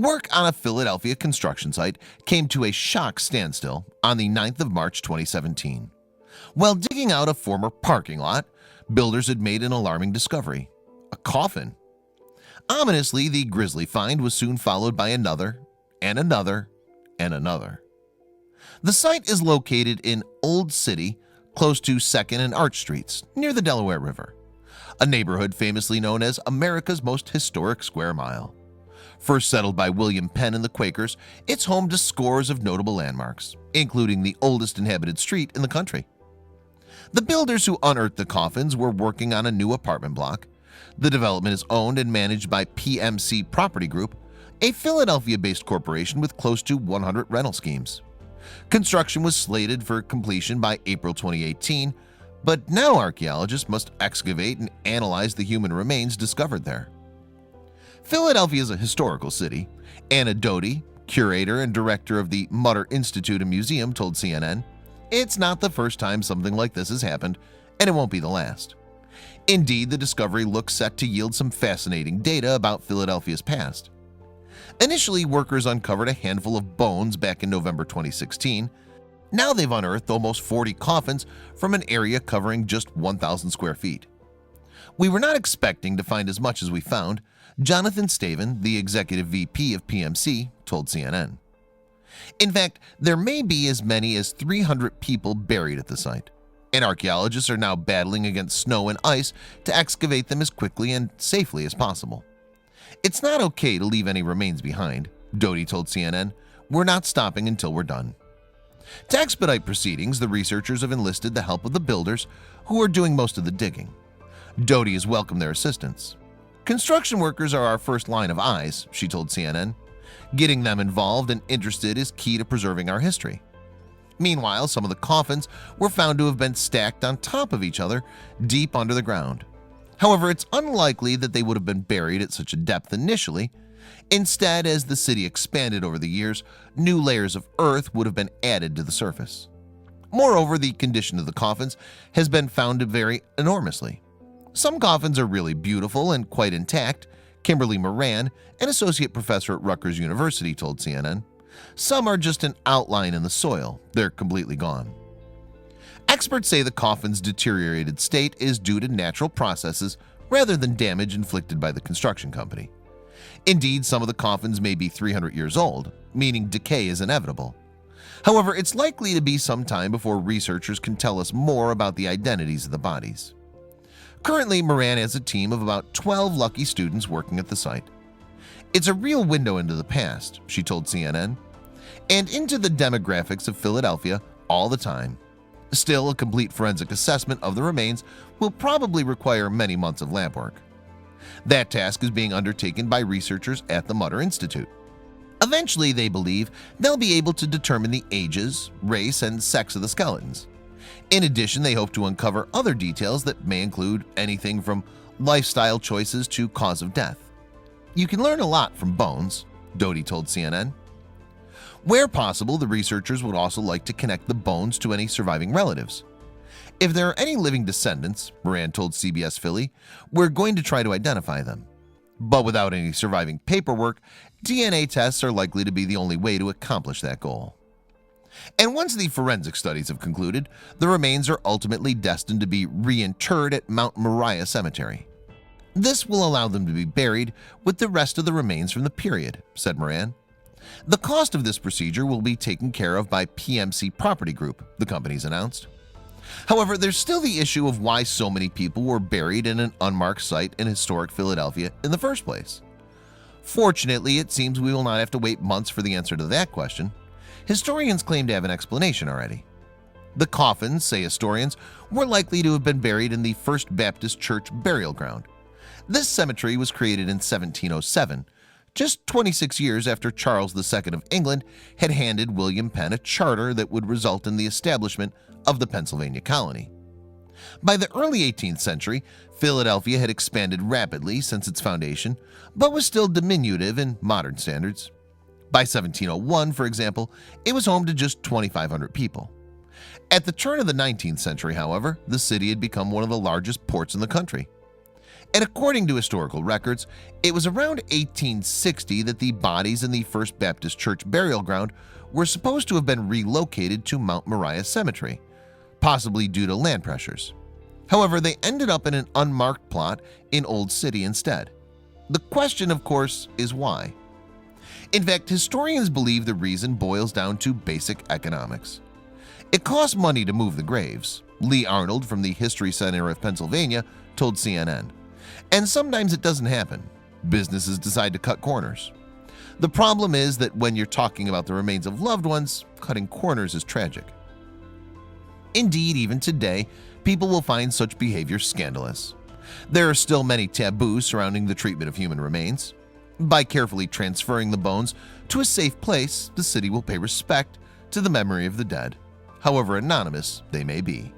Work on a Philadelphia construction site came to a shock standstill on the 9th of March 2017. While digging out a former parking lot, builders had made an alarming discovery: a coffin. Ominously, the Grizzly find was soon followed by another, and another, and another. The site is located in Old City, close to 2nd and Arch Streets, near the Delaware River, a neighborhood famously known as America's most historic square mile. First settled by William Penn and the Quakers, it's home to scores of notable landmarks, including the oldest inhabited street in the country. The builders who unearthed the coffins were working on a new apartment block. The development is owned and managed by PMC Property Group, a Philadelphia-based corporation with close to 100 rental schemes. Construction was slated for completion by April 2018, but now archaeologists must excavate and analyze the human remains discovered there. Philadelphia is a historical city. Anna Doty, curator and director of the Mutter Institute and Museum, told CNN, "It's not the first time something like this has happened, and it won't be the last." Indeed, the discovery looks set to yield some fascinating data about Philadelphia's past. Initially, workers uncovered a handful of bones back in November 2016. Now they've unearthed almost 40 coffins from an area covering just 1,000 square feet. "We were not expecting to find as much as we found," Jonathan Staven, the executive VP of PMC, told CNN. In fact, there may be as many as 300 people buried at the site, and archaeologists are now battling against snow and ice to excavate them as quickly and safely as possible. "It's not okay to leave any remains behind," Doty told CNN. "We're not stopping until we're done." To expedite proceedings, the researchers have enlisted the help of the builders, who are doing most of the digging. Doty has welcomed their assistance. "Construction workers are our first line of eyes," she told CNN. "Getting them involved and interested is key to preserving our history." Meanwhile, some of the coffins were found to have been stacked on top of each other deep under the ground. However, it's unlikely that they would have been buried at such a depth initially. Instead, as the city expanded over the years, new layers of earth would have been added to the surface. Moreover, the condition of the coffins has been found to vary enormously. Some coffins are really beautiful and quite intact, Kimberly Moran, an associate professor at Rutgers University, told CNN. Some are just an outline in the soil, they're completely gone. Experts say the coffin's deteriorated state is due to natural processes rather than damage inflicted by the construction company. Indeed, some of the coffins may be 300 years old, meaning decay is inevitable. However, it's likely to be some time before researchers can tell us more about the identities of the bodies. Currently, Moran has a team of about 12 lucky students working at the site. "It's a real window into the past," she told CNN, "and into the demographics of Philadelphia all the time. Still, a complete forensic assessment of the remains will probably require many months of lab work. That task is being undertaken by researchers at the Mutter Institute. Eventually, they believe they'll be able to determine the ages, race, and sex of the skeletons. In addition, they hope to uncover other details that may include anything from lifestyle choices to cause of death. You can learn a lot from bones," Doty told CNN. Where possible, the researchers would also like to connect the bones to any surviving relatives. "If there are any living descendants," Moran told CBSPhilly, "we're going to try to identify them. But without any surviving paperwork, DNA tests are likely to be the only way to accomplish that goal." And once the forensic studies have concluded, the remains are ultimately destined to be reinterred at Mount Moriah Cemetery. "This will allow them to be buried with the rest of the remains from the period," said Moran. "The cost of this procedure will be taken care of by PMC Property Group," the companies announced. However, there's still the issue of why so many people were buried in an unmarked site in historic Philadelphia in the first place. Fortunately, it seems we will not have to wait months for the answer to that question. Historians claim to have an explanation already. The coffins, say historians, were likely to have been buried in the First Baptist Church burial ground. This cemetery was created in 1707, just 26 years after Charles II of England had handed William Penn a charter that would result in the establishment of the Pennsylvania colony. By the early 18th century, Philadelphia had expanded rapidly since its foundation, but was still diminutive in modern standards. By 1701, for example, it was home to just 2,500 people. At the turn of the 19th century, however, the city had become one of the largest ports in the country. And according to historical records, it was around 1860 that the bodies in the First Baptist Church burial ground were supposed to have been relocated to Mount Moriah Cemetery, possibly due to land pressures. However, they ended up in an unmarked plot in Old City instead. The question, of course, is why? In fact, historians believe the reason boils down to basic economics. It costs money to move the graves, Lee Arnold from the History Center of Pennsylvania told CNN. And sometimes it doesn't happen. Businesses decide to cut corners. The problem is that when you're talking about the remains of loved ones, cutting corners is tragic. Indeed, even today, people will find such behavior scandalous. There are still many taboos surrounding the treatment of human remains. By carefully transferring the bones to a safe place, the city will pay respect to the memory of the dead, however anonymous they may be.